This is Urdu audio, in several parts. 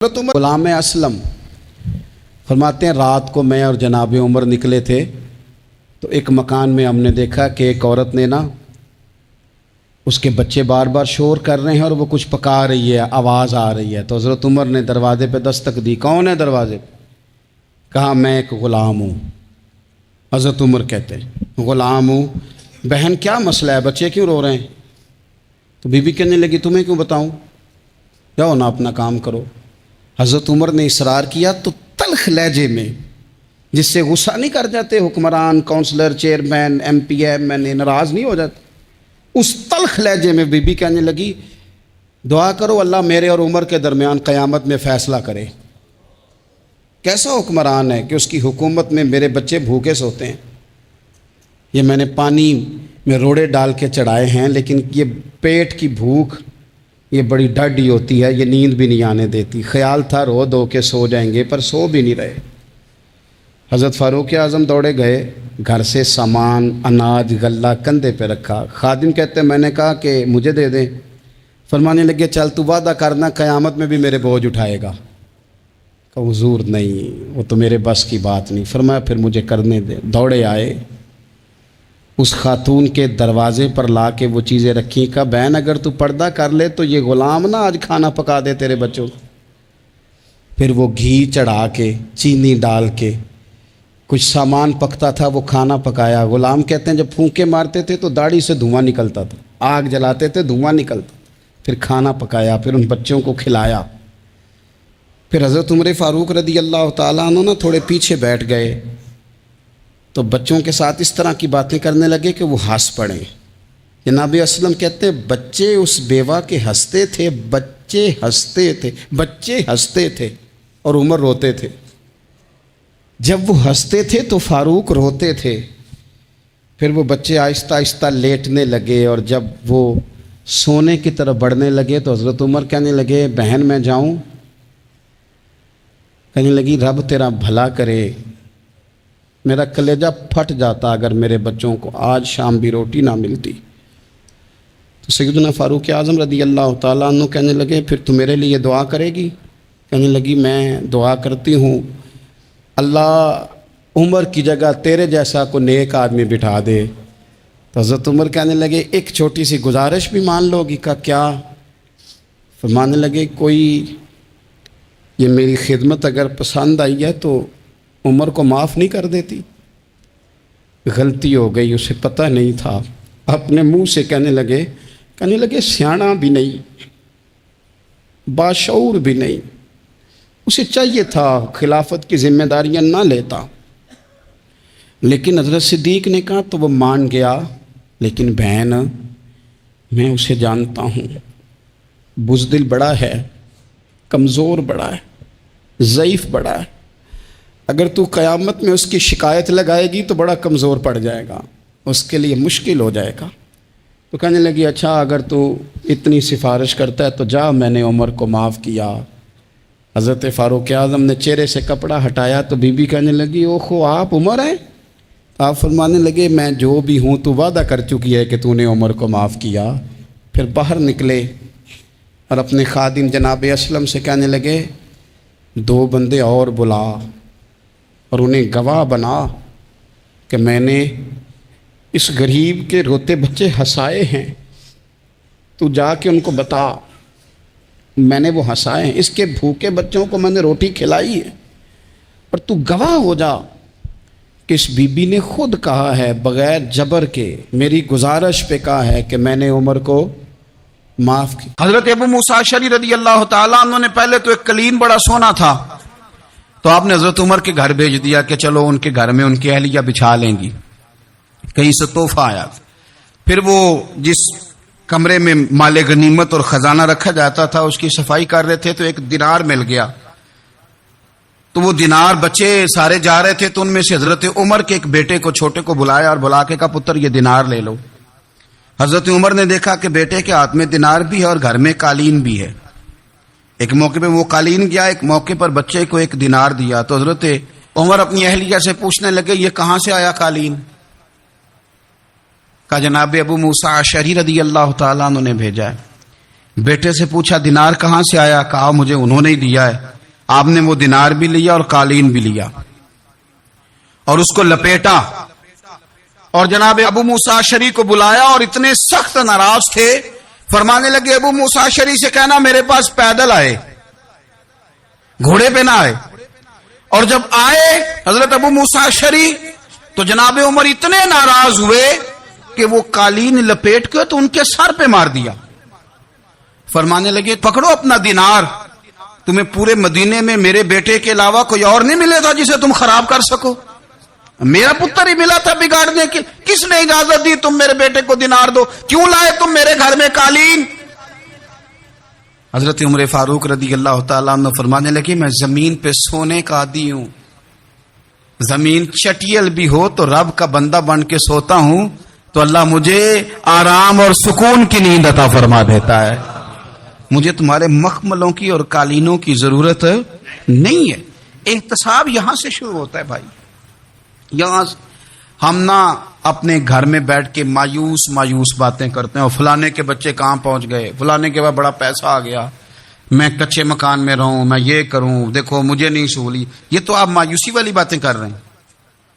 غلام اسلم فرماتے ہیں رات کو میں اور جناب عمر نکلے تھے تو ایک مکان میں ہم نے دیکھا کہ ایک عورت نے اس کے بچے بار بار شور کر رہے ہیں اور وہ کچھ پکا رہی ہے، آواز آ رہی ہے۔ تو حضرت عمر نے دروازے پہ دستک دی۔ کون ہے دروازے پہ؟ کہا میں ایک غلام ہوں۔ حضرت عمر کہتے ہیں غلام ہوں، بہن کیا مسئلہ ہے، بچے کیوں رو رہے ہیں؟ تو بی بی کہنے لگی تمہیں کیوں بتاؤں، جاؤ نا اپنا کام کرو۔ حضرت عمر نے اصرار کیا تو تلخ لہجے میں، جس سے غصہ نہیں کر جاتے حکمران، councillor, chairman, M P M N A ناراض نہیں ہو جاتے، اس تلخ لہجے میں بی بی کہنے لگی دعا کرو اللہ میرے اور عمر کے درمیان قیامت میں فیصلہ کرے۔ کیسا حکمران ہے کہ اس کی حکومت میں میرے بچے بھوکے سوتے ہیں، یہ میں نے پانی میں روڑے ڈال کے چڑھائے ہیں، لیکن یہ پیٹ کی بھوک یہ بڑی ڈاڈی ہوتی ہے، یہ نیند بھی نہیں آنے دیتی۔ خیال تھا رو دو کے سو جائیں گے، پر سو بھی نہیں رہے۔ حضرت فاروق اعظم دوڑے گئے، گھر سے سامان، اناج، غلہ کندھے پہ رکھا۔ خادم کہتے ہیں میں نے کہا کہ مجھے دے دیں، فرمانے لگے چل تو وعدہ کرنا قیامت میں بھی میرے بوجھ اٹھائے گا۔ کہ حضور نہیں، وہ تو میرے بس کی بات نہیں۔ فرمایا پھر مجھے کرنے دے۔ دوڑے آئے، اس خاتون کے دروازے پر لا کے وہ چیزیں رکھیں۔ کہا بہن اگر تو پردہ کر لے تو یہ غلام نہ آج کھانا پکا دے تیرے بچوں کو۔ پھر وہ گھی چڑھا کے، چینی ڈال کے، کچھ سامان پکتا تھا وہ کھانا پکایا۔ غلام کہتے ہیں جب پھونکے مارتے تھے تو داڑھی سے دھواں نکلتا تھا، آگ جلاتے تھے دھواں نکلتا، پھر کھانا پکایا، پھر ان بچوں کو کھلایا۔ پھر حضرت عمر فاروق رضی اللہ تعالیٰ عنہ نا تھوڑے پیچھے بیٹھ گئے تو بچوں کے ساتھ اس طرح کی باتیں کرنے لگے کہ وہ ہنس پڑے۔ جناب اسلم کہتے ہیں بچے اس بیوہ کے ہنستے تھے، بچے ہنستے تھے اور عمر روتے تھے۔ جب وہ ہنستے تھے تو فاروق روتے تھے۔ پھر وہ بچے آہستہ آہستہ لیٹنے لگے، اور جب وہ سونے کی طرف بڑھنے لگے تو حضرت عمر کہنے لگے بہن میں جاؤں؟ کہنے لگی رب تیرا بھلا کرے، میرا کلیجہ پھٹ جاتا اگر میرے بچوں کو آج شام بھی روٹی نہ ملتی۔ تو سیدنا فاروق اعظم رضی اللہ تعالیٰ عنہ کہنے لگے پھر تو میرے لیے دعا کرے گی؟ کہنے لگی میں دعا کرتی ہوں اللہ عمر کی جگہ تیرے جیسا کو نیک آدمی بٹھا دے۔ تو حضرت عمر کہنے لگے ایک چھوٹی سی گزارش بھی مان لو گی؟ کا کیا؟ فرمانے لگے کوئی یہ میری خدمت اگر پسند آئی ہے تو عمر کو معاف نہیں کر دیتی؟ غلطی ہو گئی، اسے پتہ نہیں تھا۔ اپنے منہ سے کہنے لگے سیاںا بھی نہیں، باشعور بھی نہیں، اسے چاہیے تھا خلافت کی ذمہ داریاں نہ لیتا۔ لیکن حضرت صدیق نے کہا تو وہ مان گیا، لیکن بہن میں اسے جانتا ہوں، بزدل بڑا ہے، کمزور بڑا ہے، ضعیف بڑا ہے، اگر تو قیامت میں اس کی شکایت لگائے گی تو بڑا کمزور پڑ جائے گا، اس کے لیے مشکل ہو جائے گا۔ تو کہنے لگی اچھا اگر تو اتنی سفارش کرتا ہے تو جا، میں نے عمر کو معاف کیا۔ حضرت فاروق اعظم نے چہرے سے کپڑا ہٹایا تو بی بی کہنے لگی اوہو آپ عمر ہیں؟ آپ فرمانے لگے میں جو بھی ہوں تو وعدہ کر چکی ہے کہ تو نے عمر کو معاف کیا۔ پھر باہر نکلے اور اپنے خادم جناب اسلم سے کہنے لگے 2 بندے اور بلا اور انہیں گواہ بنا کہ میں نے اس غریب کے روتے بچے ہنسائے ہیں، تو جا کے ان کو بتا میں نے وہ ہنسائے ہیں، اس کے بھوکے بچوں کو میں نے روٹی کھلائی ہے، اور تو گواہ ہو جا کہ اس بی بی نے خود کہا ہے بغیر جبر کے، میری گزارش پہ کہا ہے کہ میں نے عمر کو معاف کی۔ حضرت ابو موسیٰ اشعری رضی اللہ تعالیٰ عنہ نے پہلے تو ایک قلین بڑا سونا تھا تو آپ نے حضرت عمر کے گھر بھیج دیا کہ چلو ان کے گھر میں ان کی اہلیہ بچھا لیں گی، کہیں سے تحفہ آیا۔ پھر وہ جس کمرے میں مال غنیمت اور خزانہ رکھا جاتا تھا اس کی صفائی کر رہے تھے تو ایک دینار مل گیا، تو وہ دینار بچے سارے جا رہے تھے تو ان میں سے حضرت عمر کے ایک بیٹے کو چھوٹے کو بلایا اور بلا کے کہا پتر یہ دینار لے لو۔ حضرت عمر نے دیکھا کہ بیٹے کے ہاتھ میں دینار بھی ہے اور گھر میں قالین بھی ہے۔ ایک موقع پہ وہ قالین گیا، ایک موقع پر بچے کو ایک دینار دیا، تو حضرت عمر اپنی اہلیہ سے پوچھنے لگے یہ کہاں سے آیا قالین؟ کہا جناب ابو موسیٰ اشعری رضی اللہ تعالیٰ عنہ نے بھیجا ہے۔ بیٹے سے پوچھا دینار کہاں سے آیا؟ کہا مجھے انہوں نے ہی دیا ہے۔ آپ نے وہ دینار بھی لیا اور قالین بھی لیا اور اس کو لپیٹا اور جناب ابو موسیٰ اشعری کو بلایا اور اتنے سخت ناراض تھے، فرمانے لگے ابو موسیٰ اشعری سے کہنا میرے پاس پیدل آئے، گھوڑے پہ نہ آئے۔ اور جب آئے حضرت ابو موسیٰ اشعری تو جناب عمر اتنے ناراض ہوئے کہ وہ قالین لپیٹ کے تو ان کے سر پہ مار دیا۔ فرمانے لگے پکڑو اپنا دینار، تمہیں پورے مدینے میں میرے بیٹے کے علاوہ کوئی اور نہیں ملے تھا جسے تم خراب کر سکو، میرا پتر ہی ملا تھا بگاڑنے کی، کس نے اجازت دی تم میرے بیٹے کو دینار دو؟ کیوں لائے تم میرے گھر میں قالین؟ حضرت عمر فاروق رضی اللہ تعالیٰ عنہ فرمانے لگے میں زمین پہ سونے کا عادی ہوں، زمین چٹیل بھی ہو تو رب کا بندہ بن کے سوتا ہوں تو اللہ مجھے آرام اور سکون کی نیند عطا فرما دیتا ہے، مجھے تمہارے مخملوں کی اور قالینوں کی ضرورت نہیں ہے۔ احتساب یہاں سے شروع ہوتا ہے بھائی، یہاں ہم نہ اپنے گھر میں بیٹھ کے مایوس باتیں کرتے ہیں، اور فلانے کے بچے کہاں پہنچ گئے، فلانے کے بعد بڑا پیسہ آ گیا، میں کچے مکان میں رہوں، میں یہ کروں، دیکھو مجھے نہیں سہولی۔ یہ تو آپ مایوسی والی باتیں کر رہے ہیں،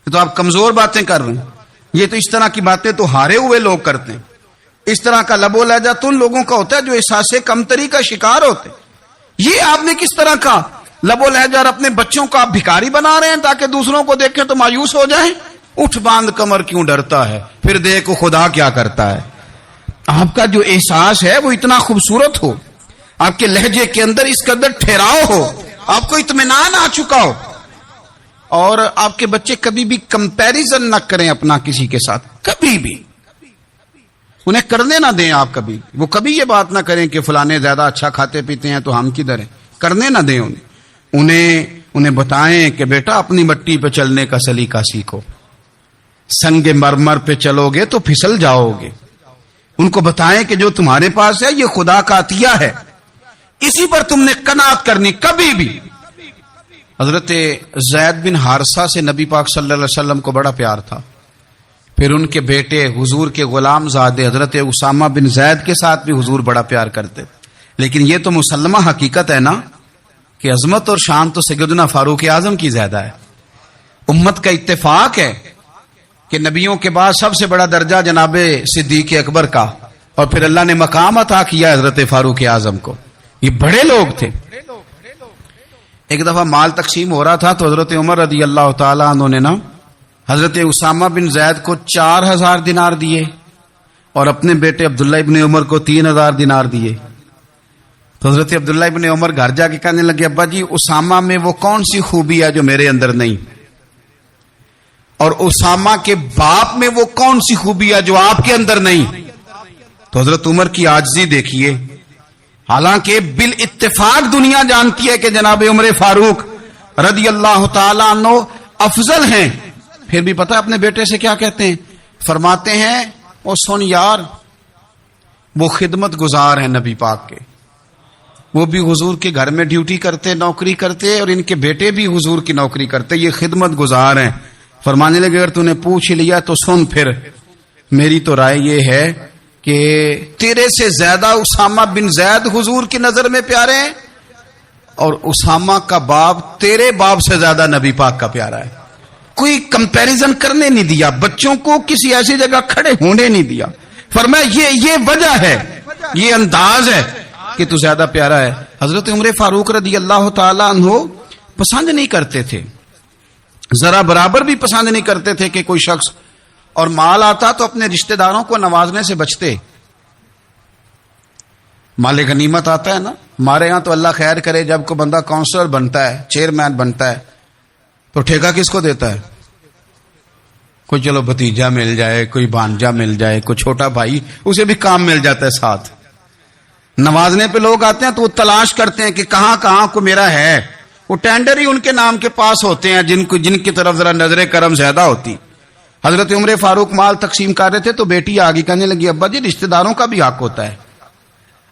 یہ تو آپ کمزور باتیں کر رہے ہیں، یہ تو اس طرح کی باتیں تو ہارے ہوئے لوگ کرتے ہیں۔ اس طرح کا لب و لہجہ تو ان لوگوں کا ہوتا ہے جو احساس کمتری کا شکار ہوتے۔ یہ آپ نے کس طرح کا لب و لہجہ؟ اور اپنے بچوں کو آپ بھکاری بنا رہے ہیں تاکہ دوسروں کو دیکھیں تو مایوس ہو جائیں۔ اٹھ باندھ کمر کیوں ڈرتا ہے، پھر دیکھو خدا کیا کرتا ہے۔ آپ کا جو احساس ہے وہ اتنا خوبصورت ہو، آپ کے لہجے کے اندر اس قدر ٹھہراؤ ہو، آپ کو اطمینان آ چکا ہو، اور آپ کے بچے کبھی بھی کمپیریزن نہ کریں اپنا کسی کے ساتھ، کبھی بھی انہیں کرنے نہ دیں۔ آپ وہ کبھی یہ بات نہ کریں کہ فلانے زیادہ اچھا کھاتے پیتے ہیں تو ہم کدھر ہیں، کرنے نہ دیں انہیں بتائیں کہ بیٹا اپنی مٹی پہ چلنے کا سلیقہ سیکھو، سنگ مرمر پہ چلو گے تو پھسل جاؤ گے۔ ان کو بتائیں کہ جو تمہارے پاس ہے یہ خدا کا عطیہ ہے، اسی پر تم نے قناعت کرنی کبھی بھی۔ حضرت زید بن حارثہ سے نبی پاک صلی اللہ علیہ وسلم کو بڑا پیار تھا، پھر ان کے بیٹے حضور کے غلام زادے حضرت اسامہ بن زید کے ساتھ بھی حضور بڑا پیار کرتے، لیکن یہ تو مسلمہ حقیقت ہے نا کہ عظمت اور شان تو سیدنا فاروق اعظم کی زیادہ ہے۔ امت کا اتفاق ہے کہ نبیوں کے بعد سب سے بڑا درجہ جناب صدیق اکبر کا، اور پھر اللہ نے مقام عطا کیا حضرت فاروق اعظم کو، یہ بڑے لوگ تھے۔ ایک دفعہ مال تقسیم ہو رہا تھا تو حضرت عمر رضی اللہ تعالیٰ عنہ نے نا حضرت اسامہ بن زید کو 4000 دینار دیے اور اپنے بیٹے عبداللہ ابن عمر کو 3000 دینار دیے۔ تو حضرت عبداللہ ابن عمر گھر جا کے کہنے لگے ابا جی اسامہ میں وہ کون سی خوبی ہے جو میرے اندر نہیں، اور اسامہ کے باپ میں وہ کون سی خوبی ہے جو آپ کے اندر نہیں۔ تو حضرت عمر کی عاجزی دیکھیے، حالانکہ بالاتفاق دنیا جانتی ہے کہ جناب عمر فاروق رضی اللہ تعالیٰ عنہ افضل ہیں، پھر بھی پتہ اپنے بیٹے سے کیا کہتے ہیں؟ فرماتے ہیں او سن یار، وہ خدمت گزار ہیں نبی پاک کے، وہ بھی حضور کے گھر میں ڈیوٹی کرتے، نوکری کرتے، اور ان کے بیٹے بھی حضور کی نوکری کرتے، یہ خدمت گزار ہیں۔ فرمانے لگے اگر تو نے پوچھ لیا تو سن، پھر میری تو رائے یہ ہے کہ تیرے سے زیادہ اسامہ بن زید حضور کی نظر میں پیارے ہیں، اور اسامہ کا باپ تیرے باپ سے زیادہ نبی پاک کا پیارا ہے۔ کوئی کمپیریزن کرنے نہیں دیا، بچوں کو کسی ایسی جگہ کھڑے ہونے نہیں دیا، فرمایا یہ وجہ ہے، یہ انداز ہے کہ تو زیادہ پیارا ہے۔ حضرت عمر فاروق رضی اللہ تعالیٰ عنہ پسند نہیں کرتے تھے، ذرا برابر بھی پسند نہیں کرتے تھے کہ کوئی شخص اور مال آتا تو اپنے رشتہ داروں کو نوازنے سے بچتے۔ مال غنیمت آتا ہے نا، ہمارے ہاں تو اللہ خیر کرے جب کوئی بندہ کونسلر بنتا ہے، چیئرمین بنتا ہے، تو ٹھیکہ کس کو دیتا ہے؟ کوئی چلو بھتیجا مل جائے، کوئی بھانجا مل جائے، کوئی چھوٹا بھائی، اسے بھی کام مل جاتا ہے ساتھ۔ نوازنے پہ لوگ آتے ہیں تو وہ تلاش کرتے ہیں کہ کہاں کہاں کو میرا ہے، وہ ٹینڈر ہی ان کے نام کے پاس ہوتے ہیں جن کی طرف ذرا نظر کرم زیادہ ہوتی۔ حضرت عمر فاروق مال تقسیم کر رہے تھے تو بیٹی آگے کہنے لگی ابا جی رشتہ داروں کا بھی حق ہوتا ہے،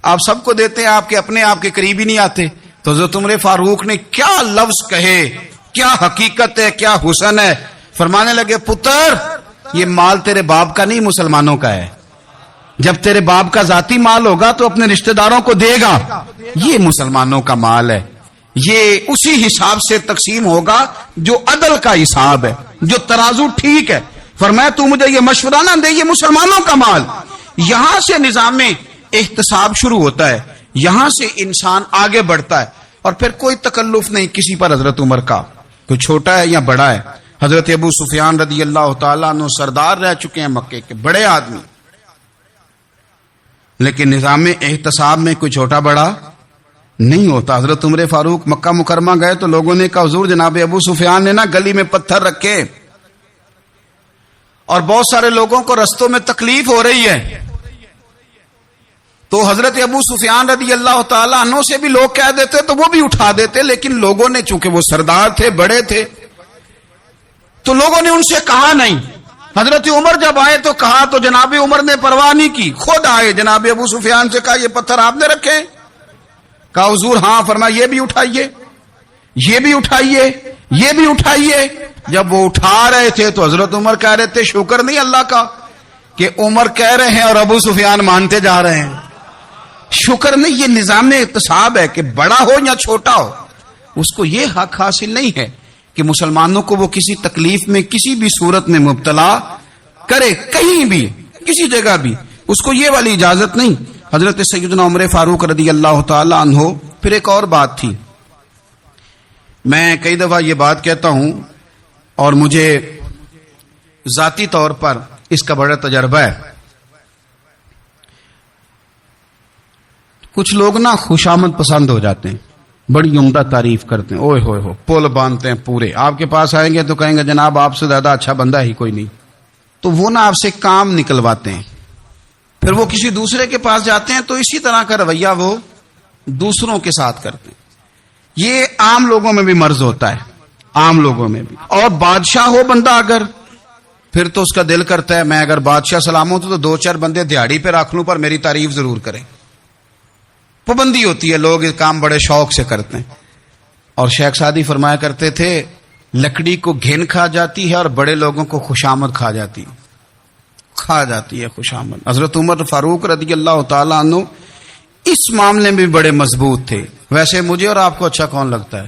آپ سب کو دیتے ہیں، آپ کے اپنے آپ کے قریب ہی نہیں آتے۔ تو حضرت عمر فاروق نے کیا لفظ کہے، کیا حقیقت ہے، کیا حسن ہے، فرمانے لگے پتر یہ مال تیرے باپ کا نہیں مسلمانوں کا ہے، جب تیرے باپ کا ذاتی مال ہوگا تو اپنے رشتہ داروں کو دے گا. یہ مسلمانوں کا مال ہے, یہ اسی حساب سے تقسیم ہوگا جو عدل کا حساب ہے, جو ترازو ٹھیک ہے. فرمایا تو مجھے یہ مشورہ نہ دے, یہ مسلمانوں کا مال. یہاں سے نظام احتساب شروع ہوتا ہے, یہاں سے انسان آگے بڑھتا ہے, اور پھر کوئی تکلف نہیں کسی پر. حضرت عمر کا کوئی چھوٹا ہے یا بڑا ہے. حضرت ابو سفیان رضی اللہ تعالیٰ عنہ سردار رہ چکے ہیں مکے کے, بڑے آدمی, لیکن نظام احتساب میں کوئی چھوٹا بڑا نہیں ہوتا. حضرت عمر فاروق مکہ مکرمہ گئے تو لوگوں نے کہا حضور جناب ابو سفیان نے نا گلی میں پتھر رکھے اور بہت سارے لوگوں کو رستوں میں تکلیف ہو رہی ہے. تو حضرت ابو سفیان رضی اللہ تعالیٰ عنہ سے بھی لوگ کہہ دیتے تو وہ بھی اٹھا دیتے, لیکن لوگوں نے چونکہ وہ سردار تھے, بڑے تھے, تو لوگوں نے ان سے کہا نہیں. حضرت عمر جب آئے تو کہا تو جناب عمر نے پرواہ نہیں کی, خود آئے جناب ابو سفیان سے کہا یہ پتھر آپ نے رکھے؟ کہا حضور ہاں. فرمایا یہ بھی اٹھائیے, یہ بھی اٹھائیے, یہ بھی اٹھائیے. جب وہ اٹھا رہے تھے تو حضرت عمر کہہ رہے تھے شکر نہیں اللہ کا کہ عمر کہہ رہے ہیں اور ابو سفیان مانتے جا رہے ہیں. شکر نہیں, یہ نظام احتساب ہے کہ بڑا ہو یا چھوٹا ہو, اس کو یہ حق حاصل نہیں ہے کہ مسلمانوں کو وہ کسی تکلیف میں کسی بھی صورت میں مبتلا کرے, کہیں بھی کسی جگہ بھی, اس کو یہ والی اجازت نہیں. حضرت سیدنا عمر فاروق رضی اللہ تعالی عنہ. پھر ایک اور بات تھی, میں کئی دفعہ یہ بات کہتا ہوں اور مجھے ذاتی طور پر اس کا بڑا تجربہ ہے. کچھ لوگ نا خوشامد پسند ہو جاتے ہیں, بڑی عمدہ تعریف کرتے ہیں, اوئے ہوئے ہو پول باندھتے ہیں پورے. آپ کے پاس آئیں گے تو کہیں گے جناب آپ سے زیادہ اچھا بندہ ہی کوئی نہیں. تو وہ نا آپ سے کام نکلواتے ہیں, پھر وہ کسی دوسرے کے پاس جاتے ہیں تو اسی طرح کا رویہ وہ دوسروں کے ساتھ کرتے ہیں. یہ عام لوگوں میں بھی مرض ہوتا ہے, عام لوگوں میں بھی. اور بادشاہ ہو بندہ اگر, پھر تو اس کا دل کرتا ہے میں اگر بادشاہ سلام ہوں تو 2-4 بندے دیہڑی پہ رکھ لوں پر میری تعریف ضرور کریں. پابندی ہوتی ہے, لوگ یہ کام بڑے شوق سے کرتے ہیں. اور شیخ سعدی فرمایا کرتے تھے لکڑی کو گھن کھا جاتی ہے اور بڑے لوگوں کو خوشامد کھا جاتی ہے خوشامد. حضرت عمر فاروق رضی اللہ تعالیٰ عنہ اس معاملے میں بھی بڑے مضبوط تھے. ویسے مجھے اور آپ کو اچھا کون لگتا ہے؟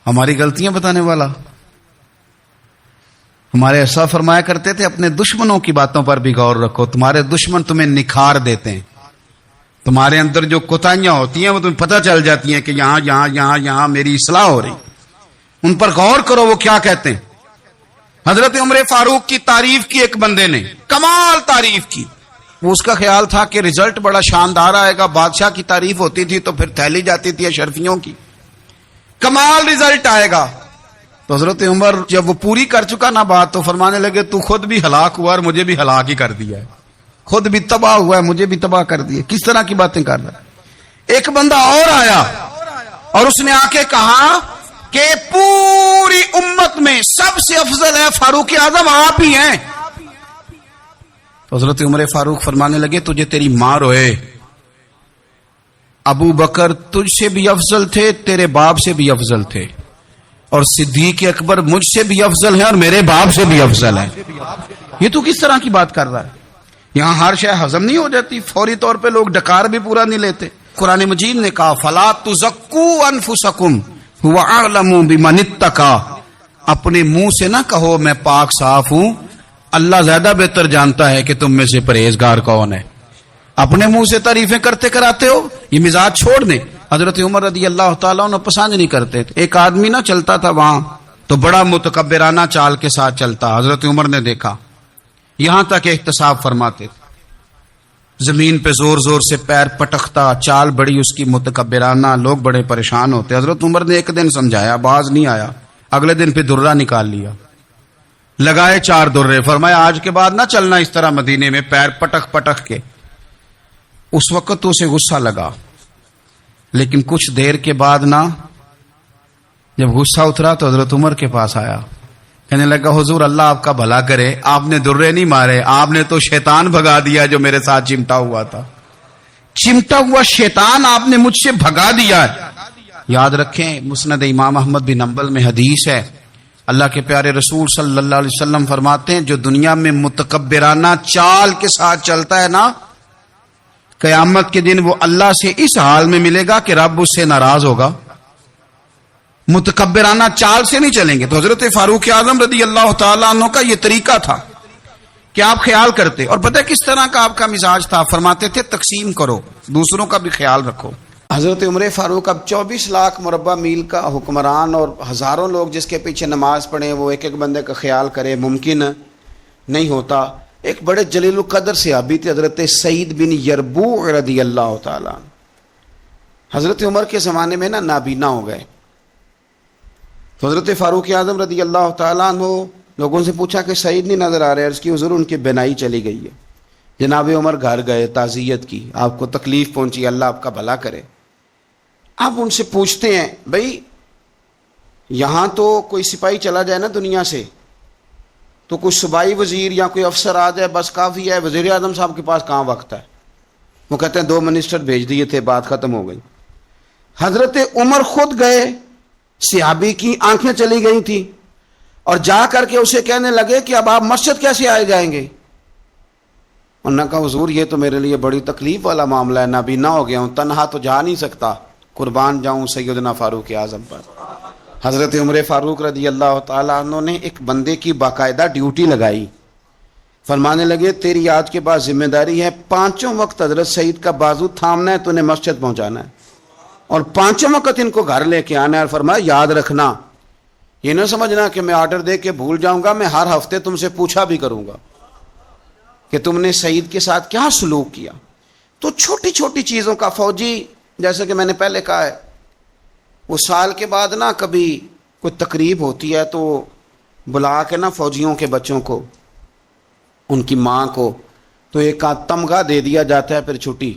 ہماری غلطیاں بتانے والا. ہمارے ایسا فرمایا کرتے تھے اپنے دشمنوں کی باتوں پر بھی غور رکھو, تمہارے دشمن تمہیں نکھار دیتے ہیں. تمہارے اندر جو کوتاہیاں ہوتی ہیں وہ تمہیں پتہ چل جاتی ہیں کہ یہاں میری اصلاح ہو رہی. ان پر غور کرو وہ کیا کہتے ہیں. حضرت عمر فاروق کی تعریف کی ایک بندے نے, کمال تعریف کی. وہ اس کا خیال تھا کہ رزلٹ بڑا شاندار آئے گا. بادشاہ کی تعریف ہوتی تھی تو پھر تھیلی جاتی تھی اشرفیوں کی, کمال رزلٹ آئے گا. تو حضرت عمر جب وہ پوری کر چکا نا بات تو فرمانے لگے تو خود بھی ہلاک ہوا اور مجھے بھی ہلاک ہی کر دیا ہے, خود بھی تباہ ہوا ہے مجھے بھی تباہ کر دیا. کس طرح کی باتیں کر رہا ہے. ایک بندہ اور آیا اور اس نے آ کے کہا کہ پوری امت میں سب سے افضل ہے فاروق اعظم آپ ہی ہیں. تو حضرت عمر فاروق فرمانے لگے تجھے تیری ماں روئے, ابو بکر تجھ سے بھی افضل تھے, تیرے باپ سے بھی افضل تھے, اور صدیق اکبر مجھ سے بھی افضل ہے اور میرے باپ سے بھی افضل ہے. یہ تو کس طرح کی بات کر رہا ہے. یہاں ہر شے ہضم نہیں ہو جاتی, فوری طور پہ لوگ ڈکار بھی پورا نہیں لیتے. قرآن مجید نے کہا فلا تزکوا انفسکم هو اعلم بمن اتقى, اپنے منہ سے نہ کہو میں پاک صاف ہوں, اللہ زیادہ بہتر جانتا ہے کہ تم میں سے پرہیزگار کون ہے. اپنے منہ سے تعریفیں کرتے کراتے ہو, یہ مزاج چھوڑ دیں. حضرت عمر رضی اللہ تعالیٰ عنہ پسند نہیں کرتے تھے. ایک آدمی نہ چلتا تھا وہاں تو بڑا متکبرانہ چال کے ساتھ چلتا. حضرت عمر نے دیکھا, یہاں تک احتساب فرماتے تھے, زمین پہ زور زور سے پیر پٹکتا, چال بڑی اس کی متکبرانہ, لوگ بڑے پریشان ہوتے. حضرت عمر نے ایک دن سمجھایا, باز نہیں آیا. اگلے دن پہ درہ نکال لیا, لگائے 4 درے. فرمایا آج کے بعد نہ چلنا اس طرح مدینے میں پیر پٹک پٹک کے. اس وقت تو اسے غصہ لگا, لیکن کچھ دیر کے بعد نا جب غصہ اترا تو حضرت عمر کے پاس آیا, کہنے لگا حضور اللہ آپ کا بھلا کرے, آپ نے درے نہیں مارے, آپ نے تو شیطان بھگا دیا جو میرے ساتھ چمٹا ہوا تھا. چمٹا ہوا شیطان آپ نے مجھ سے بھگا دیا. یاد رکھیں مسند امام احمد بن حنبل میں حدیث ہے, اللہ کے پیارے رسول صلی اللہ علیہ وسلم فرماتے ہیں جو دنیا میں متکبرانہ چال کے ساتھ چلتا ہے نا، قیامت کے دن وہ اللہ سے اس حال میں ملے گا کہ رب اس سے ناراض ہوگا۔ متکبرانہ چال سے نہیں چلیں گے۔ تو حضرت فاروق اعظم رضی اللہ تعالیٰ عنہ کا یہ طریقہ تھا کہ آپ خیال کرتے، اور پتہ کس طرح کا آپ کا مزاج تھا؟ فرماتے تھے تقسیم کرو، دوسروں کا بھی خیال رکھو۔ حضرت عمر فاروق اب 24 لاکھ مربع میل کا حکمران اور ہزاروں لوگ جس کے پیچھے نماز پڑھیں، وہ ایک ایک بندے کا خیال کرے، ممکن نہیں ہوتا۔ ایک بڑے جلیل القدر صحابی تھے حضرت سعید بن یربوع رضی اللہ تعالیٰ۔ حضرت عمر کے زمانے میں نا نابینا ہو گئے، تو حضرت فاروق اعظم رضی اللہ تعالیٰ عنہ لوگوں سے پوچھا کہ سعید نہیں نظر آ رہے، عرض کی حضور ان کی بینائی چلی گئی ہے۔ جناب عمر گھر گئے، تعزیت کی، آپ کو تکلیف پہنچی، اللہ آپ کا بھلا کرے۔ آپ ان سے پوچھتے ہیں بھائی یہاں تو کوئی سپاہی چلا جائے نا دنیا سے تو کوئی صوبائی وزیر یا کوئی افسر آ جائے بس کافی ہے، وزیر اعظم صاحب کے پاس کہاں وقت ہے؟ وہ کہتے ہیں 2 منسٹر بھیج دیے تھے، بات ختم ہو گئی۔ حضرت عمر خود گئے، صحابی کی آنکھیں چلی گئی تھی، اور جا کر کے اسے کہنے لگے کہ اب آپ مسجد کیسے آئے جائیں گے؟ انہوں نے کہا حضور یہ تو میرے لیے بڑی تکلیف والا معاملہ ہے، نابینا ہو گیا ہوں، تنہا تو جا نہیں سکتا، قربان جاؤں سیدنا فاروق اعظم پر۔ حضرت عمر فاروق رضی اللہ تعالیٰ عنہ نے ایک بندے کی باقاعدہ ڈیوٹی لگائی، فرمانے لگے تیری آج کے بعد ذمہ داری ہے 5 وقت حضرت سعید کا بازو تھامنا ہے، تو انہیں مسجد پہنچانا ہے، اور 5 وقت ان کو گھر لے کے آنا ہے۔ اور فرمایا یاد رکھنا، یہ نہ سمجھنا کہ میں آرڈر دے کے بھول جاؤں گا، میں ہر ہفتے تم سے پوچھا بھی کروں گا کہ تم نے سعید کے ساتھ کیا سلوک کیا۔ تو چھوٹی چھوٹی چیزوں کا فوجی، جیسے کہ میں نے پہلے کہا ہے، وہ سال کے بعد نا کبھی کوئی تقریب ہوتی ہے تو بلا کے نا فوجیوں کے بچوں کو، ان کی ماں کو، تو ایک آدھ تمغہ دے دیا جاتا ہے، پھر چھٹی۔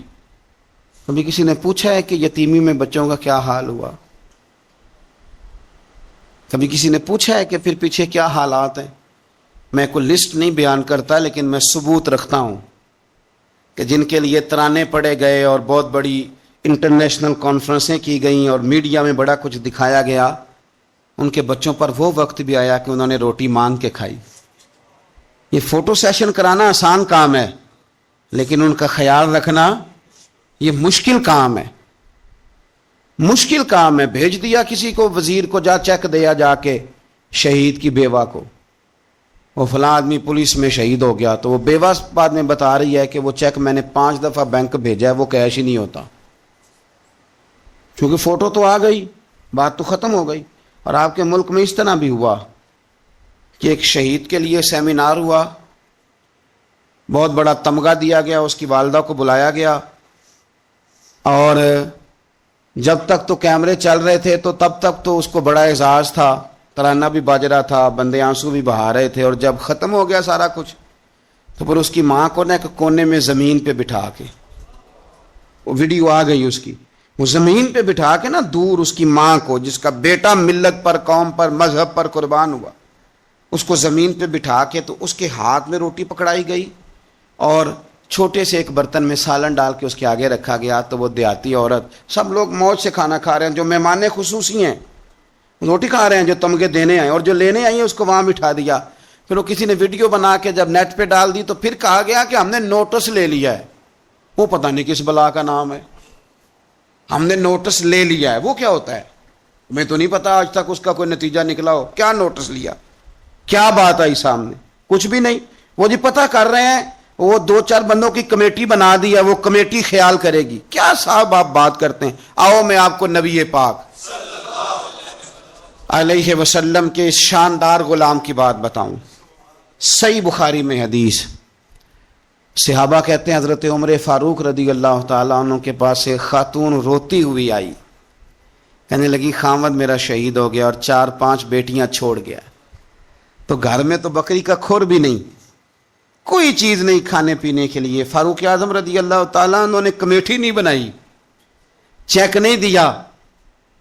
کبھی کسی نے پوچھا ہے کہ یتیمی میں بچوں کا کیا حال ہوا؟ کبھی کسی نے پوچھا ہے کہ پھر پیچھے کیا حالات ہیں؟ میں کوئی لسٹ نہیں بیان کرتا، لیکن میں ثبوت رکھتا ہوں کہ جن کے لیے ترانے پڑے گئے اور بہت بڑی انٹرنیشنل کانفرنسیں کی گئیں اور میڈیا میں بڑا کچھ دکھایا گیا، ان کے بچوں پر وہ وقت بھی آیا کہ انہوں نے روٹی مانگ کے کھائی۔ یہ فوٹو سیشن کرانا آسان کام ہے، لیکن ان کا خیال رکھنا یہ مشکل کام ہے، مشکل کام ہے۔ بھیج دیا کسی کو، وزیر کو، جا چیک دیا جا کے شہید کی بیوہ کو، وہ فلاں آدمی پولیس میں شہید ہو گیا، تو وہ بیوہ بعد میں بتا رہی ہے کہ وہ چیک میں نے 5 دفعہ بینک بھیجا ہے، وہ کیش ہی نہیں ہوتا، کیونکہ فوٹو تو آ گئی، بات تو ختم ہو گئی۔ اور آپ کے ملک میں اس طرح بھی ہوا کہ ایک شہید کے لیے سیمینار ہوا، بہت بڑا تمغہ دیا گیا، اس کی والدہ کو بلایا گیا، اور جب تک تو کیمرے چل رہے تھے تو تب تک تو اس کو بڑا اعزاز تھا، ترانہ بھی بج رہا تھا، بندے آنسو بھی بہا رہے تھے، اور جب ختم ہو گیا سارا کچھ تو پھر اس کی ماں کو نا ایک کونے میں زمین پہ بٹھا کے، وہ ویڈیو آ گئی اس کی، وہ زمین پہ بٹھا کے نا دور اس کی ماں کو، جس کا بیٹا ملت پر، قوم پر، مذہب پر قربان ہوا، اس کو زمین پہ بٹھا کے تو اس کے ہاتھ میں روٹی پکڑائی گئی، اور چھوٹے سے ایک برتن میں سالن ڈال کے اس کے آگے رکھا گیا۔ تو وہ دیہاتی عورت، سب لوگ موج سے کھانا کھا رہے ہیں، جو مہمان خصوصی ہیں روٹی کھا رہے ہیں، جو تمغے دینے آئے اور جو لینے آئی ہیں اس کو وہاں بٹھا دیا۔ پھر وہ کسی نے ویڈیو بنا کے جب نیٹ پہ ڈال دی تو پھر کہا گیا کہ ہم نے نوٹس لے لیا ہے، وہ پتہ نہیں کس بلا کا نام ہے، ہم نے نوٹس لے لیا ہے، وہ کیا ہوتا ہے؟ میں تو نہیں پتا آج تک اس کا کوئی نتیجہ نکلا ہو۔ کیا نوٹس لیا؟ کیا بات آئی سامنے؟ کچھ بھی نہیں۔ وہ جی پتہ کر رہے ہیں، وہ 2-4 بندوں کی کمیٹی بنا دی ہے، وہ کمیٹی خیال کرے گی۔ کیا صاحب آپ بات کرتے ہیں؟ آؤ میں آپ کو نبی پاک علیہ وسلم کے اس شاندار غلام کی بات بتاؤں۔ صحیح بخاری میں حدیث، صحابہ کہتے ہیں حضرت عمر فاروق رضی اللہ تعالیٰ عنہ کے پاس ایک خاتون روتی ہوئی آئی، کہنے لگی خاوند میرا شہید ہو گیا اور 4-5 بیٹیاں چھوڑ گیا، تو گھر میں تو بکری کا کھور بھی نہیں، کوئی چیز نہیں کھانے پینے کے لیے۔ فاروق اعظم رضی اللہ تعالیٰ عنہ نے کمیٹی نہیں بنائی، چیک نہیں دیا،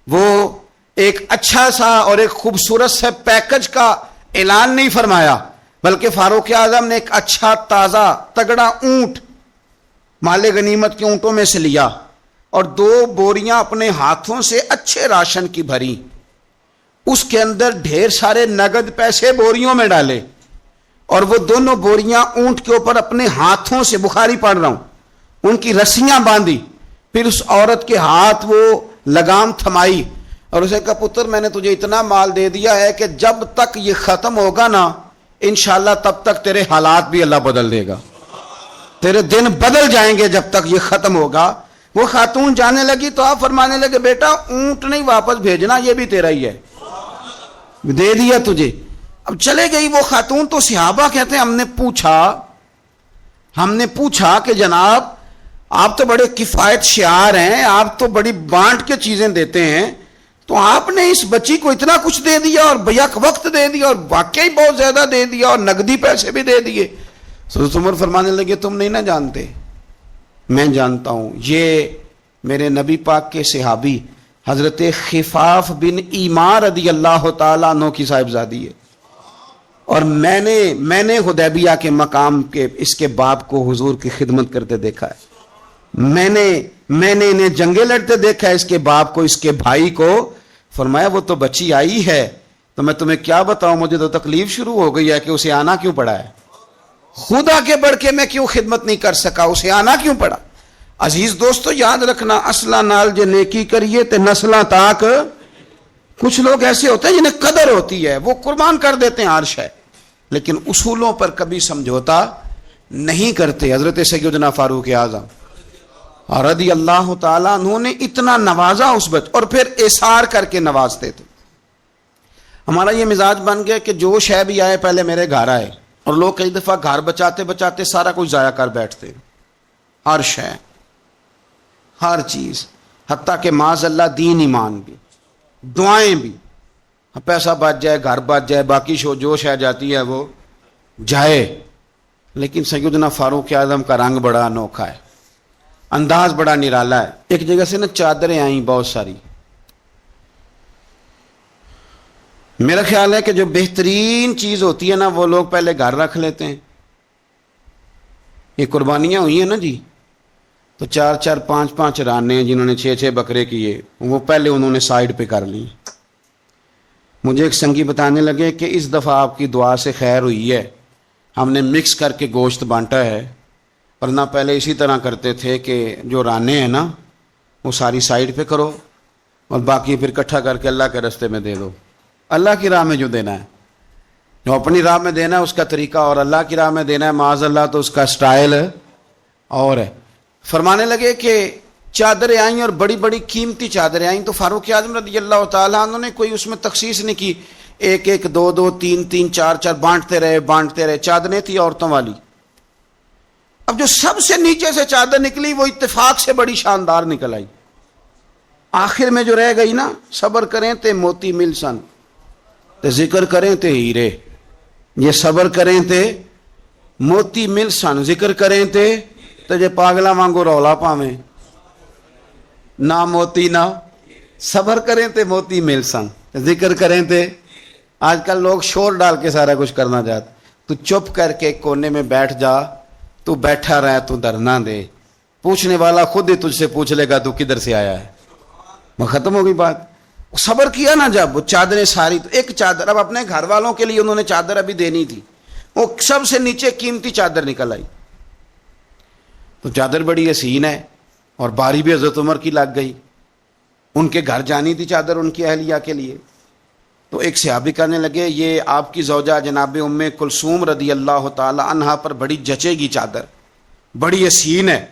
وہ ایک اچھا سا اور ایک خوبصورت سے پیکج کا اعلان نہیں فرمایا، بلکہ فاروق اعظم نے ایک اچھا تازہ تگڑا اونٹ مال غنیمت کے اونٹوں میں سے لیا اور 2 بوریاں اپنے ہاتھوں سے اچھے راشن کی بھری، اس کے اندر ڈھیر سارے نگد پیسے بوریوں میں ڈالے اور وہ دونوں بوریاں اونٹ کے اوپر اپنے ہاتھوں سے، بخاری پڑھ رہا ہوں، ان کی رسیاں باندھی، پھر اس عورت کے ہاتھ وہ لگام تھمائی اور اسے کہا پتر میں نے تجھے اتنا مال دے دیا ہے کہ جب تک یہ ختم ہوگا نا انشاءاللہ تب تک تیرے حالات بھی اللہ بدل دے گا، تیرے دن بدل جائیں گے جب تک یہ ختم ہوگا۔ وہ خاتون جانے لگی تو آپ فرمانے لگے بیٹا اونٹ نہیں واپس بھیجنا، یہ بھی تیرا ہی ہے، دے دیا تجھے۔ اب چلے گئی وہ خاتون تو صحابہ کہتے ہیں ہم نے پوچھا کہ جناب آپ تو بڑے کفایت شعار ہیں، آپ تو بڑی بانٹ کے چیزیں دیتے ہیں، تو آپ نے اس بچی کو اتنا کچھ دے دیا اور بیک وقت دے دیا اور واقعی بہت زیادہ دے دیا اور نقدی پیسے بھی دے دیے۔ حضرت عمر فرمانے لگے تم نہیں نہ جانتے، میں جانتا ہوں، یہ میرے نبی پاک کے صحابی حضرت خفاف بن ایمار رضی اللہ تعالیٰ عنہ کی صاحبزادی ہے، اور میں نے حدیبیہ کے مقام کے اس کے باپ کو حضور کی خدمت کرتے دیکھا ہے، میں نے انہیں جنگیں لڑتے دیکھا ہے، اس کے باپ کو، اس کے بھائی کو۔ فرمایا وہ تو بچی آئی ہے تو میں تمہیں کیا بتاؤں، مجھے تو تکلیف شروع ہو گئی ہے کہ اسے آنا کیوں پڑا ہے، خدا کے بڑھ کے میں کیوں خدمت نہیں کر سکا، اسے آنا کیوں پڑا۔ عزیز دوستو یاد رکھنا، اصلہ نال جے نیکی کریے تے نسلاں تاک، کچھ لوگ ایسے ہوتے ہیں جنہیں قدر ہوتی ہے، وہ قربان کر دیتے ہیں ہر شے، لیکن اصولوں پر کبھی سمجھوتا نہیں کرتے۔ حضرت سیدنا فاروق اعظم رضی اللہ تعالیٰ انہوں نے اتنا نوازا اس اور پھر اثار کر کے نوازتے تھے۔ ہمارا یہ مزاج بن گیا کہ جو شے بھی آئے پہلے میرے گھر آئے، اور لوگ کئی دفعہ گھر بچاتے بچاتے سارا کچھ ضائع کر بیٹھتے، ہر شے، ہر چیز، حتیٰ کہ معاذ اللہ دین ایمان بھی، دعائیں بھی، پیسہ بچ جائے، گھر بچ جائے، باقی جو شے جاتی ہے وہ جائے۔ لیکن سیدنا فاروق اعظم کا رنگ بڑا انوکھا ہے، انداز بڑا نرالا ہے۔ ایک جگہ سے نا چادریں آئیں بہت ساری، میرا خیال ہے کہ جو بہترین چیز ہوتی ہے نا وہ لوگ پہلے گھر رکھ لیتے ہیں۔ یہ قربانیاں ہوئی ہیں نا جی، تو 4 5 رانے ہیں جنہوں نے 6 بکرے کیے، وہ پہلے انہوں نے سائیڈ پہ کر لی۔ مجھے ایک سنگی بتانے لگے کہ اس دفعہ آپ کی دعا سے خیر ہوئی ہے، ہم نے مکس کر کے گوشت بانٹا ہے، ورنہ پہلے اسی طرح کرتے تھے کہ جو رانے ہیں نا وہ ساری سائیڈ پہ کرو اور باقی پھر اکٹھا کر کے اللہ کے رستے میں دے دو۔ اللہ کی راہ میں جو دینا ہے، جو اپنی راہ میں دینا ہے اس کا طریقہ، اور اللہ کی راہ میں دینا ہے معاذ اللہ تو اس کا سٹائل اور ہے۔ فرمانے لگے کہ چادریں آئیں اور بڑی بڑی قیمتی چادریں آئیں، تو فاروق اعظم رضی اللہ تعالیٰ عنہ نے کوئی اس میں تخصیص نہیں کی، 1 2 3 4 بانٹتے رہے، چادریں تھی عورتوں والی۔ اب جو سب سے نیچے سے چادر نکلی وہ اتفاق سے بڑی شاندار نکل آئی، آخر میں جو رہ گئی نا، صبر کریں تے موتی مل سن تے ذکر کریں تے ہیرے، یہ صبر کریں تے موتی مل سن، ذکر کریں تے جے پاگلا وانگو رولا پاویں، نہ موتی نہ صبر کریں تے موتی مل سن، ذکر کریں تے۔ آج کل لوگ شور ڈال کے سارا کچھ کرنا چاہتے، تو چپ کر کے کونے میں بیٹھ جا، تو بیٹھا رہے، تو ڈرنا دے، پوچھنے والا خود ہی تجھ سے پوچھ لے گا تو کدھر سے آیا ہے، وہ ختم ہو گئی بات۔ صبر کیا نا جب، وہ چادریں ساری، تو ایک چادر اب اپنے گھر والوں کے لیے انہوں نے چادر ابھی دینی تھی، وہ سب سے نیچے قیمتی چادر نکل آئی، تو چادر بڑی حسین ہے اور باری بھی حضرت عمر کی لگ گئی، ان کے گھر جانی تھی چادر ان کی اہلیہ کے لیے۔ تو ایک صحابی کہنے لگے یہ آپ کی زوجہ جناب ام کلثوم رضی اللہ تعالی عنہا پر بڑی جچے گی چادر، بڑی حسین ہے،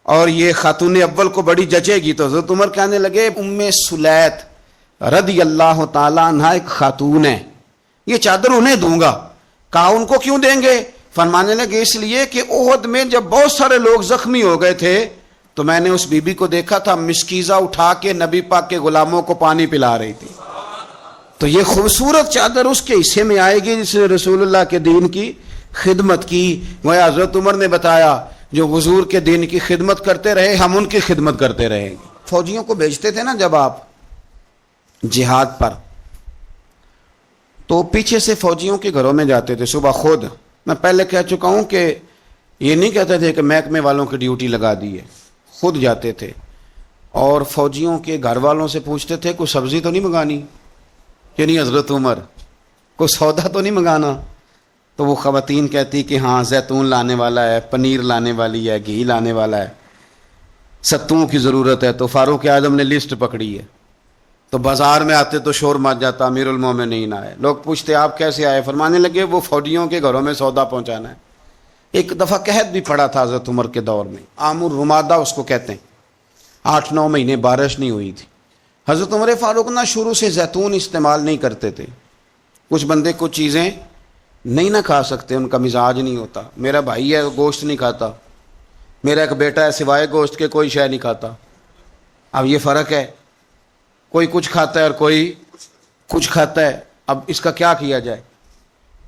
اور یہ خاتون اول کو بڑی جچے گی۔ تو حضرت عمر کہنے لگے ام سلیت رضی اللہ تعالی عنہا ایک خاتون ہے، یہ چادر انہیں دوں گا۔ کہا ان کو کیوں دیں گے؟ فرمانے لگے اس لیے کہ احد میں جب بہت سارے لوگ زخمی ہو گئے تھے تو میں نے اس بی بی کو دیکھا تھا مسکیزہ اٹھا کے نبی پاک کے غلاموں کو پانی پلا رہی تھی، تو یہ خوبصورت چادر اس کے حصے میں آئے گی جس نے رسول اللہ کے دین کی خدمت کی۔ وہ حضرت عمر نے بتایا جو حضور کے دین کی خدمت کرتے رہے ہم ان کی خدمت کرتے رہیں گے۔ فوجیوں کو بھیجتے تھے نا جب آپ جہاد پر، تو پیچھے سے فوجیوں کے گھروں میں جاتے تھے صبح خود۔ میں پہلے کہہ چکا ہوں کہ یہ نہیں کہتے تھے کہ محکمے والوں کی ڈیوٹی لگا دی ہے، خود جاتے تھے اور فوجیوں کے گھر والوں سے پوچھتے تھے کوئی سبزی تو نہیں منگانی، کہ نہیں حضرت عمر کوئی سودا تو نہیں منگانا؟ تو وہ خواتین کہتی کہ ہاں زیتون لانے والا ہے، پنیر لانے والی ہے، گھی لانے والا ہے، ستوں کی ضرورت ہے۔ تو فاروق اعظم نے لسٹ پکڑی ہے، تو بازار میں آتے تو شور مچ جاتا، امیر المومنین آئے، لوگ پوچھتے آپ کیسے آئے؟ فرمانے لگے وہ فوجیوں کے گھروں میں سودا پہنچانا ہے۔ ایک دفعہ قحط بھی پڑا تھا حضرت عمر کے دور میں، عام الرمادہ اس کو کہتے ہیں، 8-9 مہینے بارش نہیں ہوئی تھی۔ حضرت عمر فاروق نہ شروع سے زیتون استعمال نہیں کرتے تھے۔ کچھ بندے کچھ چیزیں نہیں نہ کھا سکتے، ان کا مزاج نہیں ہوتا۔ میرا بھائی ہے گوشت نہیں کھاتا، میرا ایک بیٹا ہے سوائے گوشت کے کوئی شے نہیں کھاتا۔ اب یہ فرق ہے، کوئی کچھ کھاتا ہے اور کوئی کچھ کھاتا ہے۔ اب اس کا کیا کیا جائے؟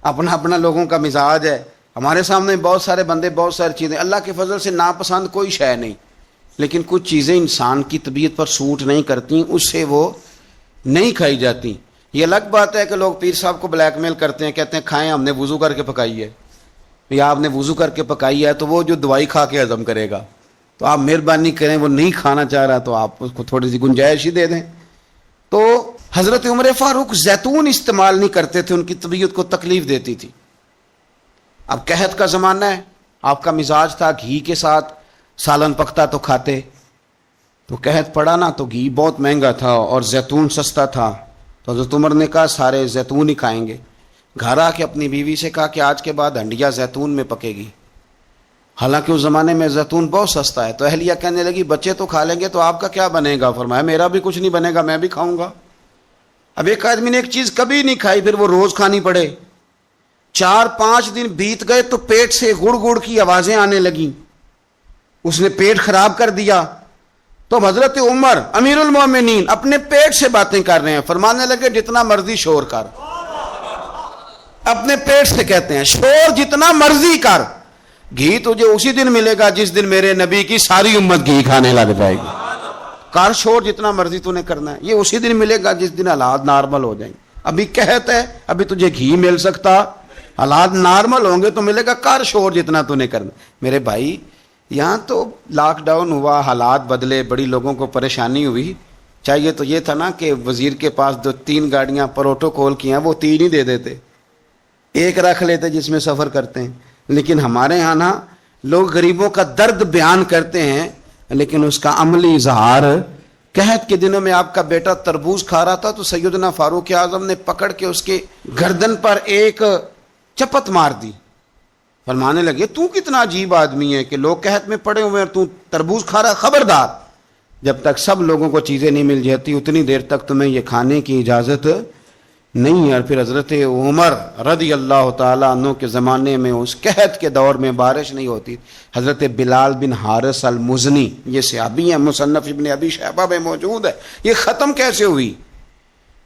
اپنا اپنا لوگوں کا مزاج ہے۔ ہمارے سامنے بہت سارے بندے، بہت ساری چیزیں، اللہ کے فضل سے ناپسند کوئی شے نہیں، لیکن کچھ چیزیں انسان کی طبیعت پر سوٹ نہیں کرتی، اس سے وہ نہیں کھائی جاتی۔ یہ الگ بات ہے کہ لوگ پیر صاحب کو بلیک میل کرتے ہیں، کہتے ہیں کھائیں، ہم نے وضو کر کے پکائی ہے، یا آپ نے وضو کر کے پکائی ہے تو وہ جو دوائی کھا کے ہضم کرے گا، تو آپ مہربانی کریں، وہ نہیں کھانا چاہ رہا تو آپ اس کو تھوڑی سی گنجائش ہی دے دیں۔ تو حضرت عمر فاروق زیتون استعمال نہیں کرتے تھے، ان کی طبیعت کو تکلیف دیتی تھی۔ اب قحط کا زمانہ ہے، آپ کا مزاج تھا گھی کے ساتھ سالن پکتا تو کھاتے، تو قحط پڑا نا تو گھی بہت مہنگا تھا اور زیتون سستا تھا، تو حضرت عمر نے کہا سارے زیتون ہی کھائیں گے۔ گھر آ کے اپنی بیوی سے کہا کہ آج کے بعد ہنڈیا زیتون میں پکے گی، حالانکہ اس زمانے میں زیتون بہت سستا ہے۔ تو اہلیہ کہنے لگی بچے تو کھا لیں گے تو آپ کا کیا بنے گا؟ فرمایا میرا بھی کچھ نہیں بنے گا، میں بھی کھاؤں گا۔ اب ایک آدمی نے ایک چیز کبھی نہیں کھائی، پھر وہ روز کھانی پڑے، 4-5 دن بیت گئے تو پیٹ سے گڑ گڑ کی آوازیں آنے لگیں، اس نے پیٹ خراب کر دیا۔ تو حضرت عمر امیر المومنین اپنے پیٹ سے باتیں کر رہے ہیں، فرمانے لگے جتنا مرضی شور کر، اپنے پیٹ سے کہتے ہیں شور جتنا مرضی کر، گھی تجھے اسی دن ملے گا جس دن میرے نبی کی ساری امت گھی کھانے لگ جائے گی۔ کار شور جتنا مرضی تو نے کرنا ہے، یہ اسی دن ملے گا جس دن حالات نارمل ہو جائیں۔ ابھی قحط ہے، ابھی تجھے گھی مل سکتا، حالات نارمل ہوں گے تو ملے گا، کار شور جتنا تو نے کرنا۔ میرے بھائی یہاں تو لاک ڈاؤن ہوا، حالات بدلے، بڑی لوگوں کو پریشانی ہوئی، چاہیے تو یہ تھا نا کہ وزیر کے پاس 2-3 گاڑیاں پروٹوکول کی ہیں، وہ 3 ہی دے دیتے، ایک رکھ لیتے جس میں سفر کرتے ہیں۔ لیکن ہمارے یہاں نا لوگ غریبوں کا درد بیان کرتے ہیں لیکن اس کا عملی اظہار۔ قحط کے دنوں میں آپ کا بیٹا تربوز کھا رہا تھا تو سیدنا فاروق اعظم نے پکڑ کے اس کے گردن پر ایک چپت مار دی، فرمانے لگے تو کتنا عجیب آدمی ہے کہ لوگ قحط میں پڑے ہوئے ہیں تو تربوز کھا رہا، خبردار، جب تک سب لوگوں کو چیزیں نہیں مل جاتی اتنی دیر تک تمہیں یہ کھانے کی اجازت نہیں ہے۔ اور پھر حضرت عمر رضی اللہ تعالیٰ عنہ کے زمانے میں اس قحط کے دور میں بارش نہیں ہوتی، حضرت بلال بن حارث المزنی، یہ صحابی ہیں، مصنف ابن ابی شیبہ میں موجود ہے، یہ ختم کیسے ہوئی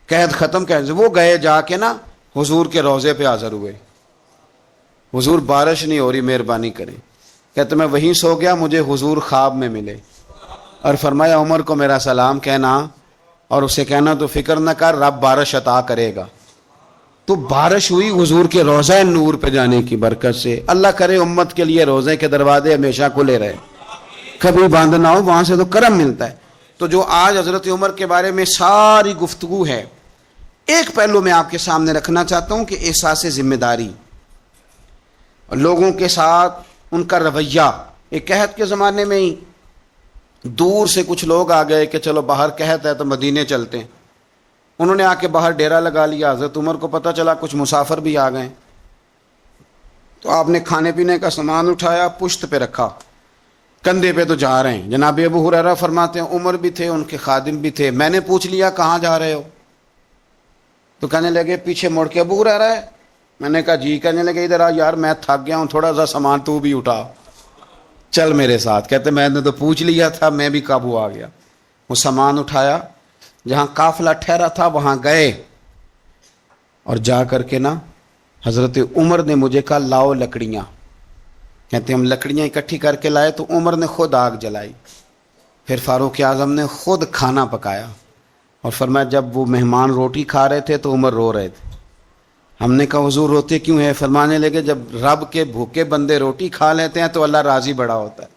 قحط، ختم کیسے؟ وہ گئے جا کے نا حضور کے روضے پہ حاضر ہوئے، حضور بارش نہیں ہو رہی، مہربانی کریں۔ کہتے میں وہیں سو گیا، مجھے حضور خواب میں ملے اور فرمایا عمر کو میرا سلام کہنا اور اسے کہنا تو فکر نہ کر، رب بارش عطا کرے گا۔ تو بارش ہوئی حضور کے روضہ نور پہ جانے کی برکت سے۔ اللہ کرے امت کے لیے روضے کے دروازے ہمیشہ کھلے رہے، کبھی بند نہ ہو، وہاں سے تو کرم ملتا ہے۔ تو جو آج حضرت عمر کے بارے میں ساری گفتگو ہے، ایک پہلو میں آپ کے سامنے رکھنا چاہتا ہوں کہ احساس ذمہ داری، لوگوں کے ساتھ ان کا رویہ۔ ایک قحط کے زمانے میں ہی دور سے کچھ لوگ آ گئے کہ چلو باہر قحط ہے تو مدینے چلتے ہیں، انہوں نے آ کے باہر ڈیرا لگا لیا۔ حضرت عمر کو پتہ چلا کچھ مسافر بھی آ گئے، تو آپ نے کھانے پینے کا سامان اٹھایا، پشت پہ رکھا، کندھے پہ تو جا رہے ہیں۔ جناب ابو ہریرہ فرماتے ہیں عمر بھی تھے، ان کے خادم بھی تھے، میں نے پوچھ لیا کہاں جا رہے ہو؟ تو کہنے لگے پیچھے مڑ کے ابو ہریرہ ہے؟ میں نے کہا جی۔ کہنے لگے ادھر آ یار، میں تھک گیا ہوں، تھوڑا سا سامان تو بھی اٹھا، چل میرے ساتھ۔ کہتے میں نے تو پوچھ لیا تھا، میں بھی قابو آ گیا۔ وہ سامان اٹھایا، جہاں قافلہ ٹھہرا تھا وہاں گئے، اور جا کر کے نا حضرت عمر نے مجھے کہا لاؤ لکڑیاں۔ کہتے ہم لکڑیاں اکٹھی کر کے لائے تو عمر نے خود آگ جلائی، پھر فاروق اعظم نے خود کھانا پکایا، اور فرمایا جب وہ مہمان روٹی کھا رہے تھے تو عمر رو رہے تھے۔ ہم نے کہا حضور روتے کیوں ہیں؟ فرمانے لگے جب رب کے بھوکے بندے روٹی کھا لیتے ہیں تو اللہ راضی بڑا ہوتا ہے۔